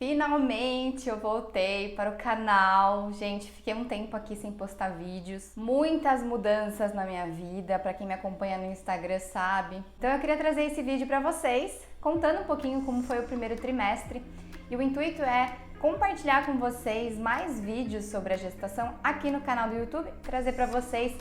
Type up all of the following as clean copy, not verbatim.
Finalmente eu voltei para o canal. Gente, fiquei um tempo aqui sem postar vídeos. Muitas mudanças na minha vida, para quem me acompanha no Instagram sabe. Então eu queria trazer esse vídeo para vocês, contando um pouquinho como foi o primeiro trimestre. E o intuito é compartilhar com vocês mais vídeos sobre a gestação aqui no canal do YouTube, trazer para vocês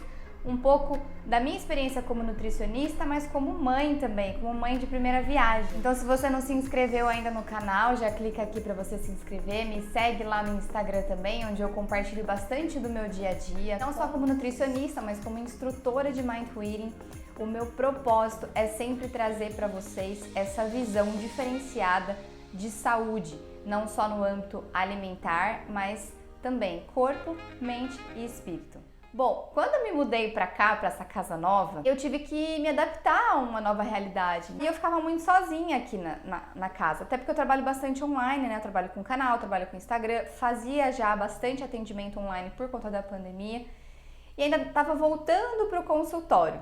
um pouco da minha experiência como nutricionista, mas como mãe também, como mãe de primeira viagem. Então, se você não se inscreveu ainda no canal, já clica aqui para você se inscrever, me segue lá no Instagram também, onde eu compartilho bastante do meu dia a dia, não só como nutricionista, mas como instrutora de Mindful Eating. O meu propósito é sempre trazer para vocês essa visão diferenciada de saúde, não só no âmbito alimentar, mas também corpo, mente e espírito. Bom, quando eu me mudei pra cá, pra essa casa nova, eu tive que me adaptar a uma nova realidade. E eu ficava muito sozinha aqui na casa, até porque eu trabalho bastante online, né? Eu trabalho com canal, trabalho com Instagram, fazia já bastante atendimento online por conta da pandemia e ainda estava voltando pro consultório.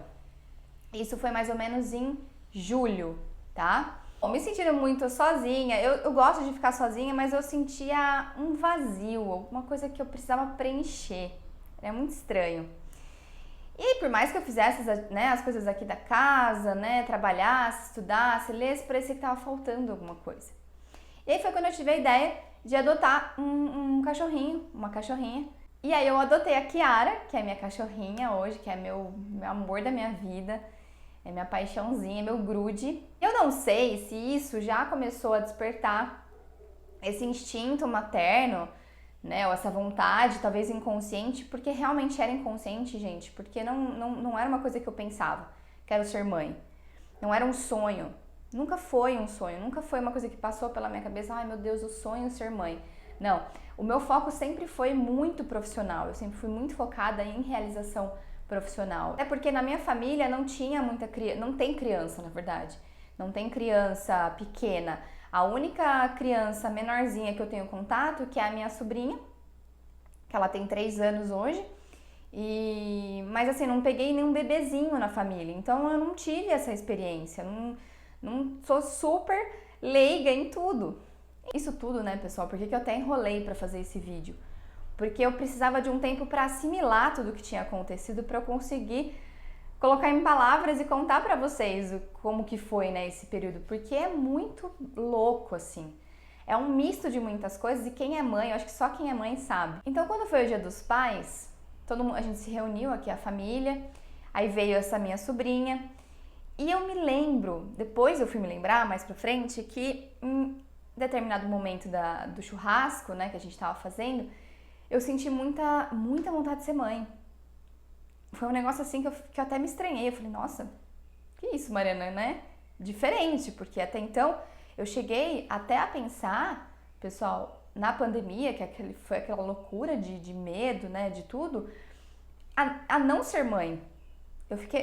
Isso foi mais ou menos em julho, tá? Bom, me sentindo muito sozinha, eu gosto de ficar sozinha, mas eu sentia um vazio, alguma coisa que eu precisava preencher. É muito estranho. E por mais que eu fizesse as coisas aqui da casa, né, trabalhasse, estudasse, lesse, parecia que estava faltando alguma coisa. E aí foi quando eu tive a ideia de adotar um cachorrinho, uma cachorrinha. E aí eu adotei a Kiara, que é minha cachorrinha hoje, que é meu amor da minha vida, é minha paixãozinha, meu grude. Eu não sei se isso já começou a despertar esse instinto materno, né, ou essa vontade, talvez inconsciente, porque realmente era inconsciente, gente, porque não era uma coisa que eu pensava, quero ser mãe. Não era um sonho, nunca foi um sonho, nunca foi uma coisa que passou pela minha cabeça, ai meu Deus, o sonho é ser mãe. Não, o meu foco sempre foi muito profissional, eu sempre fui muito focada em realização profissional. É porque na minha família não tinha muita criança, não tem criança, na verdade, não tem criança pequena. A única criança menorzinha que eu tenho contato, que é a minha sobrinha, que ela tem 3 anos hoje, mas assim, não peguei nenhum bebezinho na família, então eu não tive essa experiência, não sou super leiga em tudo. Isso tudo, né, pessoal, por que eu até enrolei para fazer esse vídeo? Porque eu precisava de um tempo para assimilar tudo que tinha acontecido, para eu conseguir colocar em palavras e contar pra vocês como que foi, né, esse período, porque é muito louco, assim. É um misto de muitas coisas e quem é mãe, eu acho que só quem é mãe sabe. Então, quando foi o Dia dos Pais, a gente se reuniu aqui, a família, aí veio essa minha sobrinha, e eu me lembro, depois eu fui me lembrar mais pra frente, que em determinado momento do churrasco, né, que a gente tava fazendo, eu senti muita vontade de ser mãe. Foi um negócio assim que eu até me estranhei. Eu falei, nossa, que isso, Mariana, né? Diferente, porque até então eu cheguei até a pensar, pessoal, na pandemia, que foi aquela loucura de medo, né, de tudo, a não ser mãe.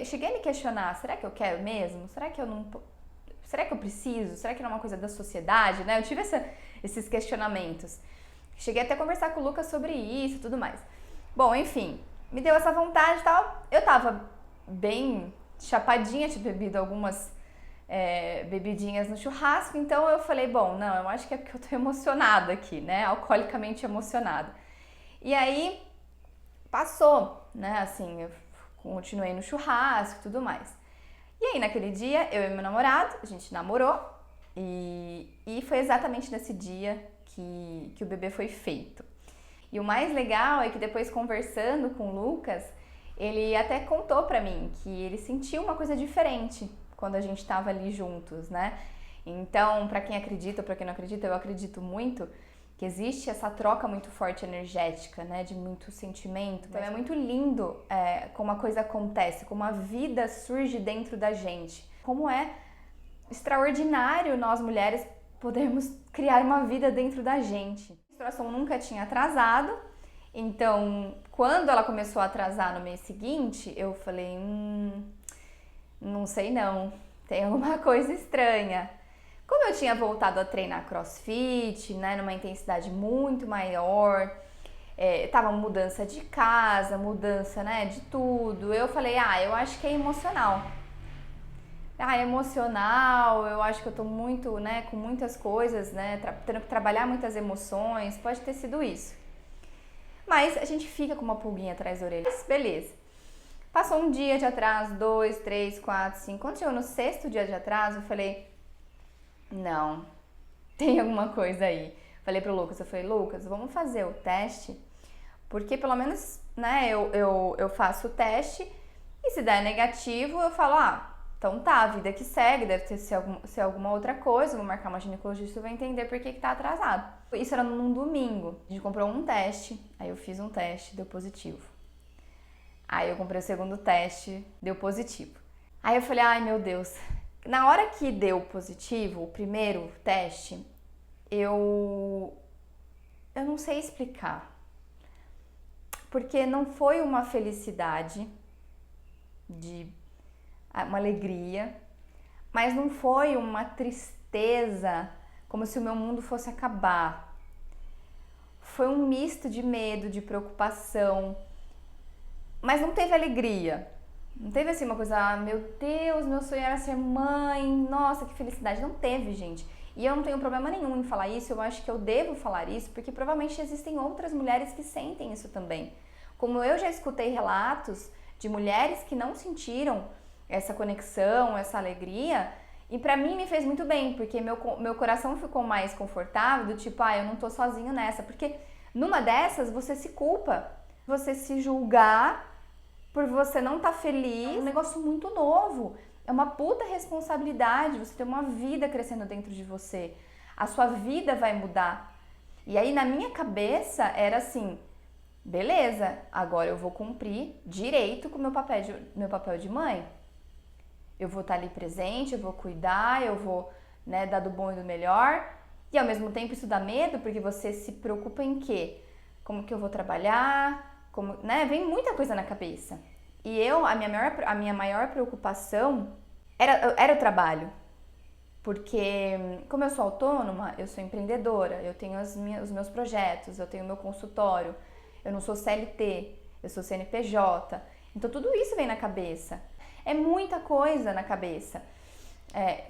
Cheguei a me questionar, será que eu quero mesmo? Será que eu preciso? Será que não é uma coisa da sociedade, né? Eu tive esses questionamentos. Cheguei até a conversar com o Lucas sobre isso e tudo mais. Bom, enfim, me deu essa vontade e tal. Eu tava bem chapadinha, tinha bebido algumas bebidinhas no churrasco, então eu falei, bom, não, eu acho que é porque eu tô emocionada aqui, né, alcoolicamente emocionada. E aí, passou, né, assim, eu continuei no churrasco e tudo mais. E aí, naquele dia, eu e meu namorado, a gente namorou, e foi exatamente nesse dia que o bebê foi feito. E o mais legal é que depois, conversando com o Lucas, ele até contou pra mim que ele sentiu uma coisa diferente quando a gente tava ali juntos, né? Então, pra quem acredita ou pra quem não acredita, eu acredito muito que existe essa troca muito forte energética, né? De muito sentimento. Então é muito lindo como a coisa acontece, como a vida surge dentro da gente. Como é extraordinário nós mulheres podermos criar uma vida dentro da gente. A menstruação nunca tinha atrasado, então quando ela começou a atrasar no mês seguinte, eu falei, não sei não, tem alguma coisa estranha. Como eu tinha voltado a treinar crossfit, né, numa intensidade muito maior, tava mudança de casa, mudança, né, de tudo, eu falei, eu acho que é emocional. emocional, eu acho que eu tô muito, né, com muitas coisas, né, tendo que trabalhar muitas emoções, pode ter sido isso. Mas a gente fica com uma pulguinha atrás da orelha. Beleza. Passou um dia de atraso, 2, 3, 4, 5. Quando chegou no 6º dia de atraso, eu falei, não, tem alguma coisa aí. Falei pro Lucas, Lucas, vamos fazer o teste, porque pelo menos, né, eu faço o teste e se der negativo, eu falo, então tá, a vida que segue, deve ser alguma outra coisa, vou marcar uma ginecologista e vou entender por que tá atrasado. Isso era num domingo, a gente comprou um teste, aí eu fiz um teste, deu positivo. Aí eu comprei o segundo teste, deu positivo. Aí eu falei, ai meu Deus, na hora que deu positivo, o primeiro teste, eu não sei explicar, porque não foi uma felicidade, uma alegria, mas não foi uma tristeza, como se o meu mundo fosse acabar. Foi um misto de medo, de preocupação, mas não teve alegria. Não teve assim uma coisa, meu Deus, meu sonho era ser mãe, nossa, que felicidade. Não teve, gente. E eu não tenho problema nenhum em falar isso, eu acho que eu devo falar isso, porque provavelmente existem outras mulheres que sentem isso também. Como eu já escutei relatos de mulheres que não sentiram essa conexão, essa alegria, e pra mim me fez muito bem, porque meu coração ficou mais confortável, do tipo, eu não tô sozinho nessa, porque numa dessas você se culpa, você se julgar por você não estar feliz, é um negócio muito novo, é uma puta responsabilidade, você tem uma vida crescendo dentro de você, a sua vida vai mudar. E aí na minha cabeça era assim, beleza, agora eu vou cumprir direito com o meu papel de mãe. Eu vou estar ali presente, eu vou cuidar, eu vou, né, dar do bom e do melhor. E ao mesmo tempo isso dá medo, porque você se preocupa em quê? Como que eu vou trabalhar? Como, né? Vem muita coisa na cabeça. E a minha maior preocupação era o trabalho. Porque como eu sou autônoma, eu sou empreendedora, eu tenho os meus projetos, eu tenho meu consultório, eu não sou CLT, eu sou CNPJ. Então tudo isso vem na cabeça. É muita coisa na cabeça.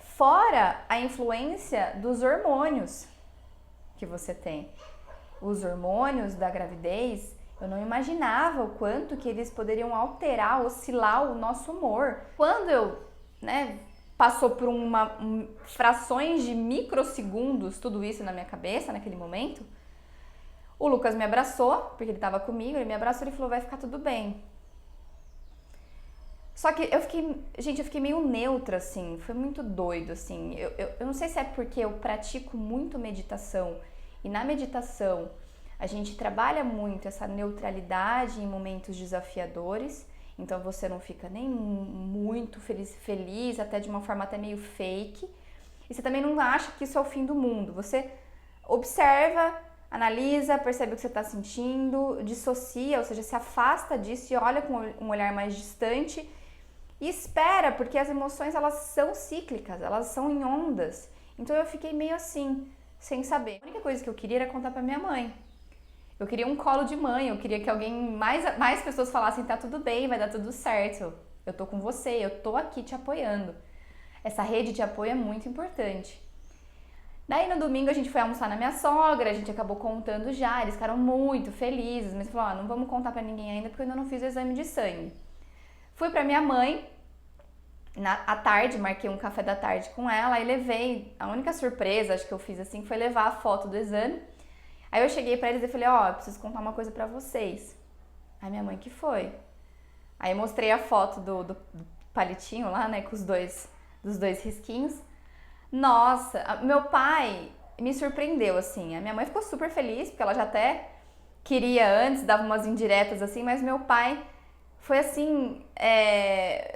Fora a influência dos hormônios que você tem. Os hormônios da gravidez, eu não imaginava o quanto que eles poderiam alterar, oscilar o nosso humor. Quando eu, passou por frações de microsegundos tudo isso na minha cabeça, naquele momento, o Lucas me abraçou, porque ele estava comigo, ele me abraçou e falou, vai ficar tudo bem. Só que eu fiquei meio neutra, assim, foi muito doido, assim. Eu não sei se é porque eu pratico muito meditação, e na meditação a gente trabalha muito essa neutralidade em momentos desafiadores, então você não fica nem muito feliz, até de uma forma até meio fake, e você também não acha que isso é o fim do mundo. Você observa, analisa, percebe o que você está sentindo, dissocia, ou seja, se afasta disso e olha com um olhar mais distante e espera, porque as emoções elas são cíclicas, elas são em ondas. Então eu fiquei meio assim, sem saber. A única coisa que eu queria era contar pra minha mãe. Eu queria um colo de mãe, eu queria que mais pessoas falassem, tá tudo bem, vai dar tudo certo. Eu tô com você, eu tô aqui te apoiando. Essa rede de apoio é muito importante. Daí no domingo a gente foi almoçar na minha sogra, a gente acabou contando já, eles ficaram muito felizes, mas falaram, não vamos contar pra ninguém ainda porque eu ainda não fiz o exame de sangue. Fui pra minha mãe, à tarde, marquei um café da tarde com ela e levei, a única surpresa acho que eu fiz assim foi levar a foto do exame. Aí eu cheguei pra eles e falei, eu preciso contar uma coisa pra vocês. Aí minha mãe, que foi? Aí eu mostrei a foto do palitinho lá, né, com dos dois risquinhos. Nossa, meu pai me surpreendeu, assim. A minha mãe ficou super feliz, porque ela já até queria antes, dava umas indiretas assim, mas meu pai foi assim,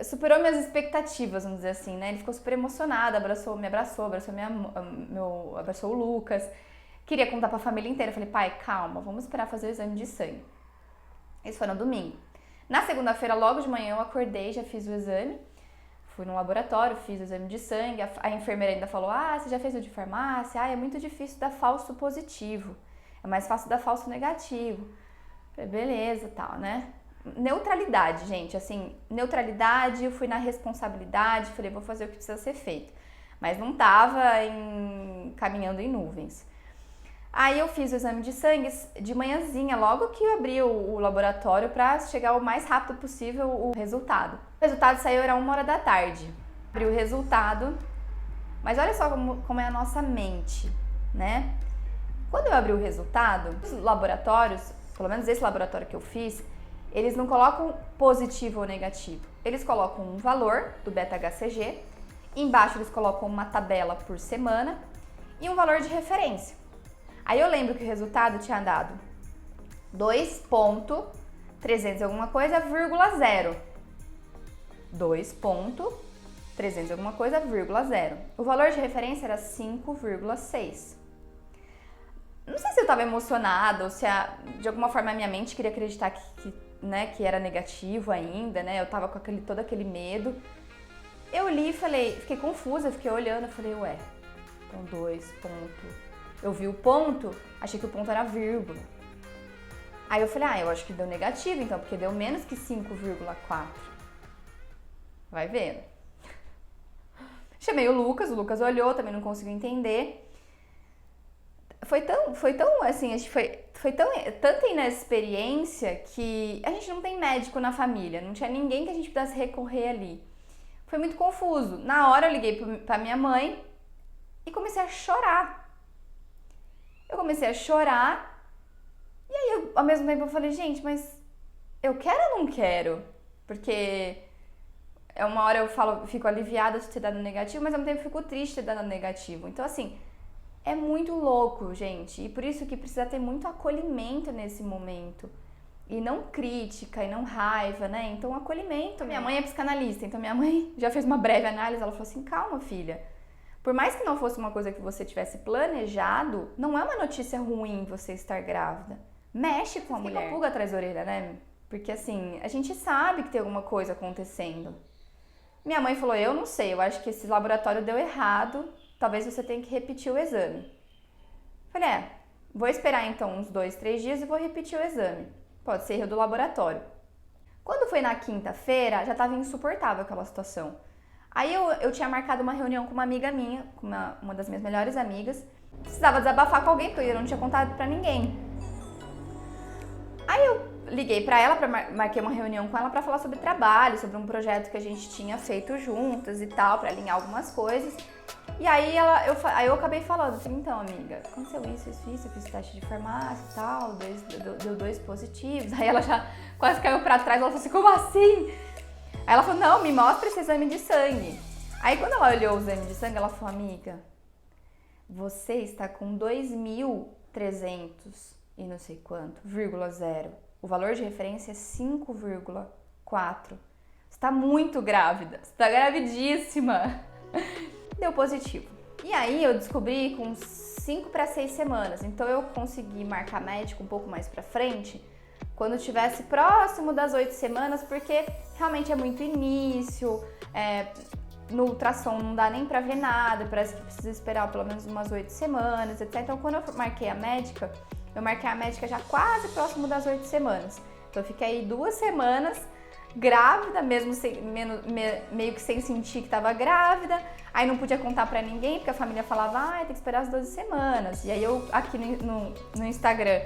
superou minhas expectativas, vamos dizer assim, né? Ele ficou super emocionado, me abraçou o Lucas, queria contar pra família inteira. Eu falei, pai, calma, vamos esperar fazer o exame de sangue. Isso foi no domingo. Na segunda-feira, logo de manhã, eu acordei, já fiz o exame. Fui no laboratório, fiz o exame de sangue, a enfermeira ainda falou, você já fez o de farmácia? É muito difícil dar falso positivo, é mais fácil dar falso negativo. Falei, beleza, tal, né? neutralidade, gente, assim, neutralidade, eu fui na responsabilidade, falei, vou fazer o que precisa ser feito. Mas não tava caminhando em nuvens. Aí eu fiz o exame de sangue de manhãzinha, logo que eu abri o laboratório para chegar o mais rápido possível o resultado. O resultado saiu, era 1h da tarde. Abri o resultado, mas olha só como é a nossa mente, né? Quando eu abri o resultado, os laboratórios, pelo menos esse laboratório que eu fiz, eles não colocam positivo ou negativo. Eles colocam um valor do beta-HCG, embaixo eles colocam uma tabela por semana e um valor de referência. Aí eu lembro que o resultado tinha dado 2.300 alguma coisa, vírgula 0. 2.300 alguma coisa, vírgula 0. O valor de referência era 5,6. Não sei se eu tava emocionada ou se de alguma forma a minha mente queria acreditar que era negativo ainda, né? Eu tava com todo aquele medo. Eu li e fiquei confusa, fiquei olhando, falei, ué, então 2 pontos. Eu vi o ponto, achei que o ponto era vírgula. Aí eu falei, eu acho que deu negativo então, porque deu menos que 5,4. Vai vendo. Chamei o Lucas olhou, também não conseguiu entender. Foi tão assim, a gente foi tanta inexperiência que a gente não tem médico na família, não tinha ninguém que a gente pudesse recorrer ali. Foi muito confuso. Na hora eu liguei pra minha mãe e comecei a chorar. Eu comecei a chorar e aí ao mesmo tempo eu falei, gente, mas eu quero ou não quero? Porque uma hora eu fico aliviada de ter dado negativo, mas ao mesmo tempo eu fico triste de ter dado negativo. Então assim, é muito louco, gente, e por isso que precisa ter muito acolhimento nesse momento. E não crítica, e não raiva, né? Então acolhimento. Minha mãe é psicanalista, então minha mãe já fez uma breve análise, ela falou assim, calma filha. Por mais que não fosse uma coisa que você tivesse planejado, não é uma notícia ruim você estar grávida. Mexe com a mulher. Fica uma pulga atrás da orelha, né? Porque assim, a gente sabe que tem alguma coisa acontecendo. Minha mãe falou, eu não sei, eu acho que esse laboratório deu errado, talvez você tenha que repetir o exame. Falei, vou esperar então uns 2, 3 dias e vou repetir o exame. Pode ser erro do laboratório. Quando foi na quinta-feira, já estava insuportável aquela situação. Aí eu tinha marcado uma reunião com uma amiga minha, com uma das minhas melhores amigas. Precisava desabafar com alguém, porque eu não tinha contado pra ninguém. Aí eu liguei pra ela, marquei uma reunião com ela pra falar sobre trabalho, sobre um projeto que a gente tinha feito juntas e tal, pra alinhar algumas coisas. E aí eu acabei falando, falei, então amiga, aconteceu isso, eu fiz teste de farmácia e tal, deu 2 positivos. Aí ela já quase caiu pra trás, ela falou assim, como assim? Aí ela falou, não, me mostra esse exame de sangue. Aí quando ela olhou o exame de sangue, ela falou, amiga, você está com 2.300 e não sei quanto, vírgula 0. O valor de referência é 5,4. Você está muito grávida, você está gravidíssima. Deu positivo. E aí eu descobri com 5 para 6 semanas, então eu consegui marcar médico um pouco mais pra frente, quando estivesse próximo das 8 semanas, porque realmente é muito início, no ultrassom não dá nem pra ver nada, parece que precisa esperar pelo menos umas 8 semanas, etc. Então quando eu marquei a médica já quase próximo das 8 semanas. Então eu fiquei aí 2 semanas grávida, mesmo meio que sem sentir que estava grávida, aí não podia contar pra ninguém, porque a família falava, tem que esperar as 12 semanas. E aí eu aqui no Instagram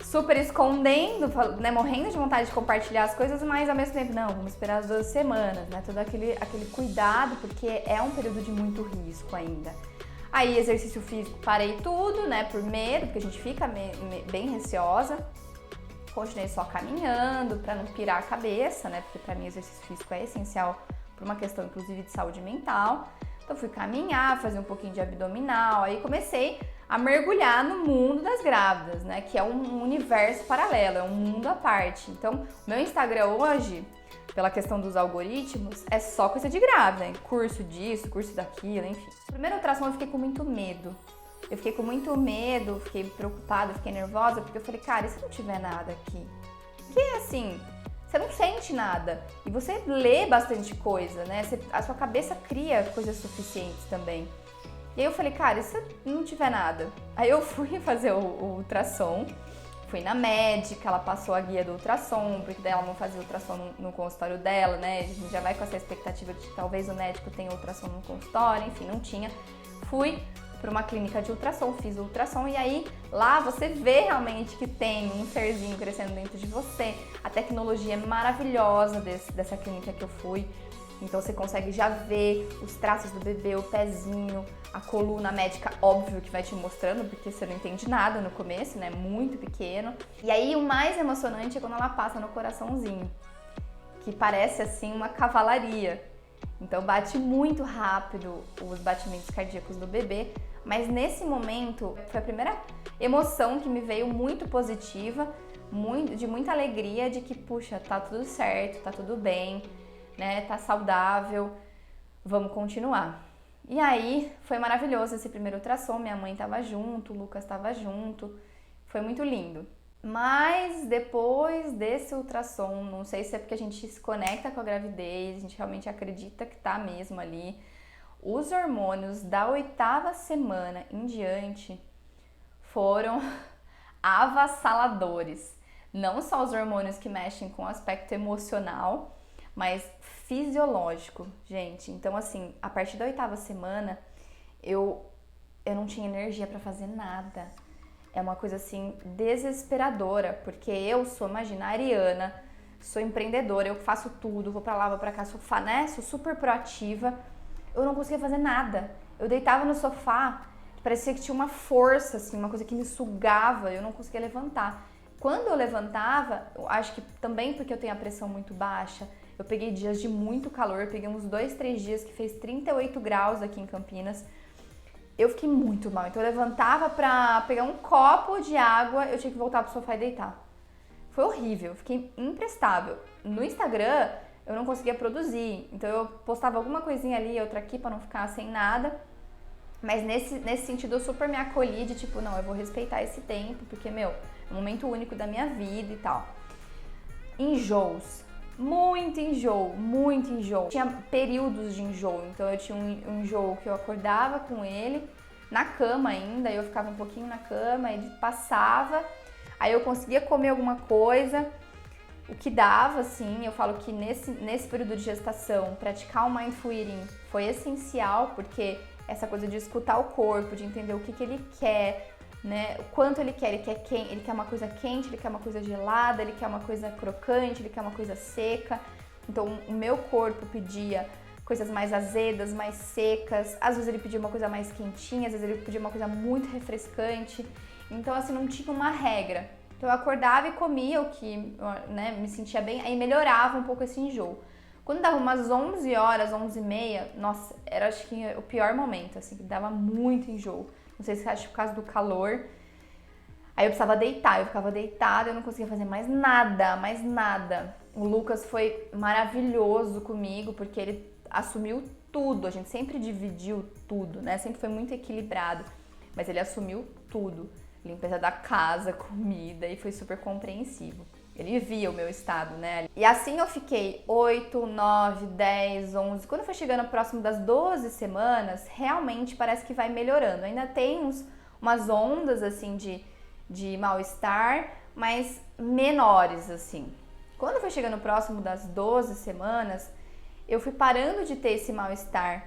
super escondendo, né, morrendo de vontade de compartilhar as coisas, mas ao mesmo tempo, não, vamos esperar as 12 semanas, né, todo aquele cuidado, porque é um período de muito risco ainda. Aí exercício físico, parei tudo, né, por medo, porque a gente fica bem receosa. Continuei só caminhando, pra não pirar a cabeça, né, porque pra mim exercício físico é essencial por uma questão, inclusive, de saúde mental. Então fui caminhar, fazer um pouquinho de abdominal, aí comecei a mergulhar no mundo das grávidas, né? Que é um universo paralelo, é um mundo à parte. Então, o meu Instagram hoje, pela questão dos algoritmos, é só coisa de grávida, hein? Curso disso, curso daquilo, enfim. Primeira ultrassom eu fiquei com muito medo. Fiquei preocupada, fiquei nervosa, porque eu falei, cara, e se não tiver nada aqui? Porque assim, você não sente nada. E você lê bastante coisa, né? A sua cabeça cria coisas suficientes também. E aí eu falei, cara, e se não tiver nada? Aí eu fui fazer o ultrassom, Fui na médica, ela passou a guia do ultrassom, porque daí ela não fazia ultrassom no consultório dela, né? A gente já vai com essa expectativa de que talvez o médico tenha ultrassom no consultório, enfim, não tinha. Fui para uma clínica de ultrassom, fiz o ultrassom e aí lá você vê realmente que tem um serzinho crescendo dentro de você. A tecnologia é maravilhosa dessa clínica que eu fui. Então você consegue já ver os traços do bebê, o pezinho, a coluna médica, óbvio que vai te mostrando, porque você não entende nada no começo, né? Muito pequeno. E aí o mais emocionante é quando ela passa no coraçãozinho, que parece assim uma cavalaria. Então bate muito rápido os batimentos cardíacos do bebê, mas nesse momento foi a primeira emoção que me veio muito positiva, de muita alegria de que, puxa, tá tudo certo, tá tudo bem, né? Tá saudável, vamos continuar. E aí foi maravilhoso esse primeiro ultrassom, minha mãe tava junto, o Lucas tava junto, foi muito lindo. Mas depois desse ultrassom, não sei se é porque a gente se conecta com a gravidez, a gente realmente acredita que tá mesmo ali, os hormônios da 8ª semana em diante foram avassaladores. Não só os hormônios que mexem com o aspecto emocional, mas fisiológico, gente. Então, assim, a partir da 8ª semana, eu não tinha energia pra fazer nada. É uma coisa, assim, desesperadora, porque eu sou, imagina, ariana, sou empreendedora, eu faço tudo, vou pra lá, vou pra cá, sou super proativa. Eu não conseguia fazer nada. Eu deitava no sofá, parecia que tinha uma força, assim, uma coisa que me sugava, eu não conseguia levantar. Quando eu levantava, eu acho que também porque eu tenho a pressão muito baixa, eu peguei dias de muito calor, peguei uns 2, 3 dias que fez 38 graus aqui em Campinas. Eu fiquei muito mal, então eu levantava pra pegar um copo de água, eu tinha que voltar pro sofá e deitar. Foi horrível, fiquei imprestável. No Instagram, eu não conseguia produzir, então eu postava alguma coisinha ali, outra aqui pra não ficar sem nada. Mas nesse sentido eu super me acolhi de tipo, não, eu vou respeitar esse tempo, porque, meu, é um momento único da minha vida e tal. Enjoos. Muito enjoo. Tinha períodos de enjoo, então eu tinha um enjoo que eu acordava com ele, na cama ainda, eu ficava um pouquinho na cama, ele passava, aí eu conseguia comer alguma coisa, o que dava, assim, eu falo que nesse período de gestação, praticar o Mindful Eating foi essencial, porque essa coisa de escutar o corpo, de entender o que ele quer, né? O quanto ele quer uma coisa quente, ele quer uma coisa gelada, ele quer uma coisa crocante, ele quer uma coisa seca. Então o meu corpo pedia coisas mais azedas, mais secas, às vezes ele pedia uma coisa mais quentinha, às vezes ele pedia uma coisa muito refrescante. Então assim, não tinha uma regra. Então eu acordava e comia o que, né, me sentia bem, aí melhorava um pouco esse enjoo. Quando dava umas 11 horas, 11h30, nossa, era acho que o pior momento, assim, que dava muito enjoo. Não sei se acho por causa do calor. Aí eu precisava deitar, eu ficava deitada, eu não conseguia fazer mais nada. O Lucas foi maravilhoso comigo, porque ele assumiu tudo, a gente sempre dividiu tudo, né? Sempre foi muito equilibrado, mas ele assumiu tudo. Limpeza da casa, comida, e foi super compreensivo. Ele via o meu estado, né? E assim eu fiquei 8, 9, 10, 11. Quando foi chegando próximo das 12 semanas, realmente parece que vai melhorando. Ainda tem umas ondas, assim, de mal-estar, mas menores, assim. Quando foi chegando próximo das 12 semanas, eu fui parando de ter esse mal-estar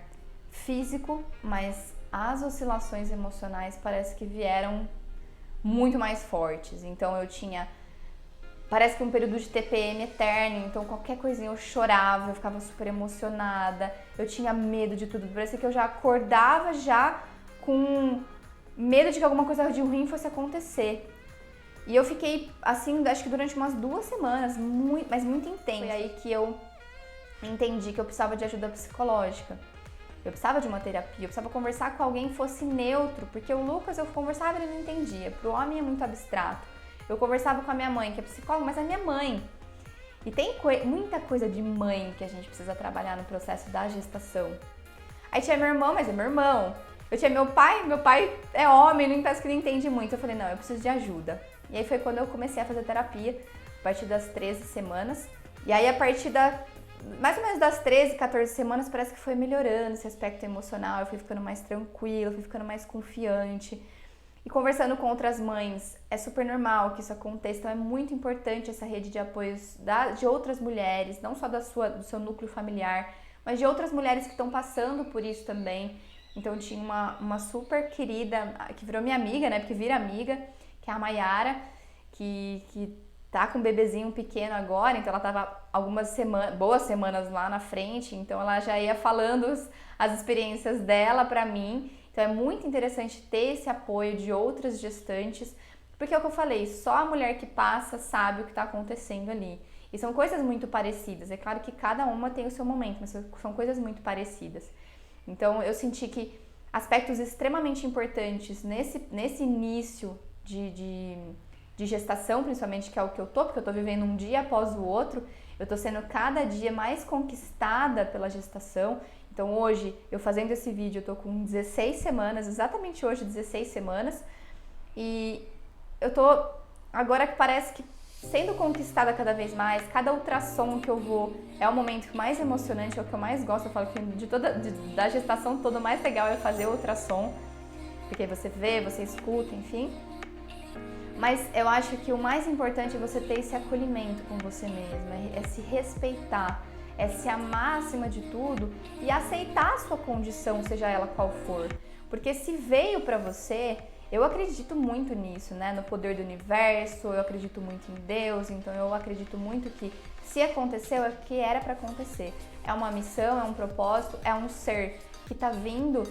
físico, mas as oscilações emocionais parece que vieram muito mais fortes. Então eu tinha... Parece que um período de TPM eterno, então qualquer coisinha eu chorava, eu ficava super emocionada, eu tinha medo de tudo, parecia que eu já acordava já com medo de que alguma coisa de ruim fosse acontecer. E eu fiquei assim, acho que durante umas 2 semanas, mas muito intenso. Foi aí que eu entendi que eu precisava de ajuda psicológica. Eu precisava de uma terapia, eu precisava conversar com alguém que fosse neutro, porque o Lucas eu conversava e ele não entendia, pro homem é muito abstrato. Eu conversava com a minha mãe, que é psicóloga, mas é minha mãe. E tem muita coisa de mãe que a gente precisa trabalhar no processo da gestação. Aí tinha meu irmão, mas é meu irmão. Eu tinha meu pai é homem, não parece que não entende muito. Eu falei, não, eu preciso de ajuda. E aí foi quando eu comecei a fazer terapia, a partir das 13 semanas. E aí a partir mais ou menos das 13, 14 semanas, parece que foi melhorando esse aspecto emocional. Eu fui ficando mais tranquila, fui ficando mais confiante. E conversando com outras mães, é super normal que isso aconteça, então é muito importante essa rede de apoios de outras mulheres, não só do seu núcleo familiar, mas de outras mulheres que estão passando por isso também. Então eu tinha uma super querida, que virou minha amiga, né, porque vira amiga, que é a Mayara, que tá com um bebezinho pequeno agora, então ela tava boas semanas lá na frente, então ela já ia falando as experiências dela pra mim. Então é muito interessante ter esse apoio de outras gestantes, porque é o que eu falei, só a mulher que passa sabe o que está acontecendo ali. E são coisas muito parecidas, é claro que cada uma tem o seu momento, mas são coisas muito parecidas. Então eu senti que aspectos extremamente importantes nesse início de gestação, principalmente, que é o que eu tô, porque eu tô vivendo um dia após o outro, eu tô sendo cada dia mais conquistada pela gestação. Então hoje, eu fazendo esse vídeo, eu tô com 16 semanas, exatamente hoje 16 semanas, e eu tô, agora que parece que sendo conquistada cada vez mais, cada ultrassom que eu vou é o momento mais emocionante, é o que eu mais gosto. Eu falo que da gestação toda, o mais legal é fazer o ultrassom, porque você vê, você escuta, enfim. Mas eu acho que o mais importante é você ter esse acolhimento com você mesma, é se respeitar, é se amar acima de tudo e aceitar a sua condição, seja ela qual for. Porque se veio pra você, eu acredito muito nisso, né? No poder do universo, eu acredito muito em Deus, então eu acredito muito que se aconteceu é porque era pra acontecer. É uma missão, é um propósito, é um ser que tá vindo.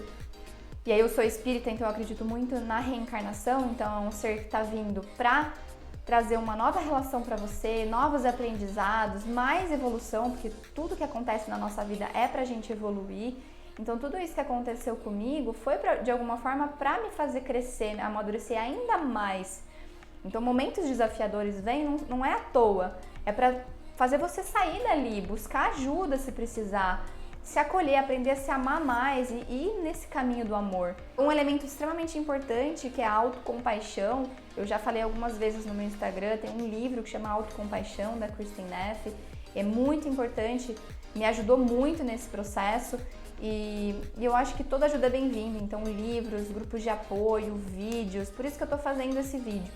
E aí eu sou espírita, então eu acredito muito na reencarnação, então é um ser que está vindo para trazer uma nova relação para você, novos aprendizados, mais evolução, porque tudo que acontece na nossa vida é pra gente evoluir. Então tudo isso que aconteceu comigo foi de alguma forma para me fazer crescer, amadurecer ainda mais. Então momentos desafiadores vêm, não é à toa, é para fazer você sair dali, buscar ajuda se precisar, se acolher, aprender a se amar mais e ir nesse caminho do amor. Um elemento extremamente importante que é a autocompaixão, eu já falei algumas vezes no meu Instagram, tem um livro que chama Autocompaixão, da Kristin Neff, é muito importante, me ajudou muito nesse processo e eu acho que toda ajuda é bem-vinda, então livros, grupos de apoio, vídeos, por isso que eu tô fazendo esse vídeo.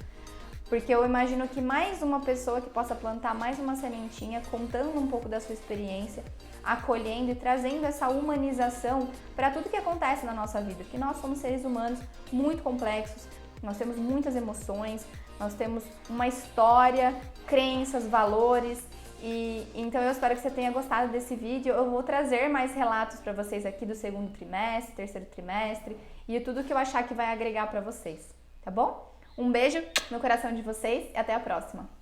Porque eu imagino que mais uma pessoa que possa plantar mais uma sementinha, contando um pouco da sua experiência, acolhendo e trazendo essa humanização para tudo que acontece na nossa vida. Porque nós somos seres humanos muito complexos, nós temos muitas emoções, nós temos uma história, crenças, valores. E então eu espero que você tenha gostado desse vídeo. Eu vou trazer mais relatos para vocês aqui do segundo trimestre, terceiro trimestre e tudo que eu achar que vai agregar para vocês, tá bom? Um beijo no coração de vocês e até a próxima!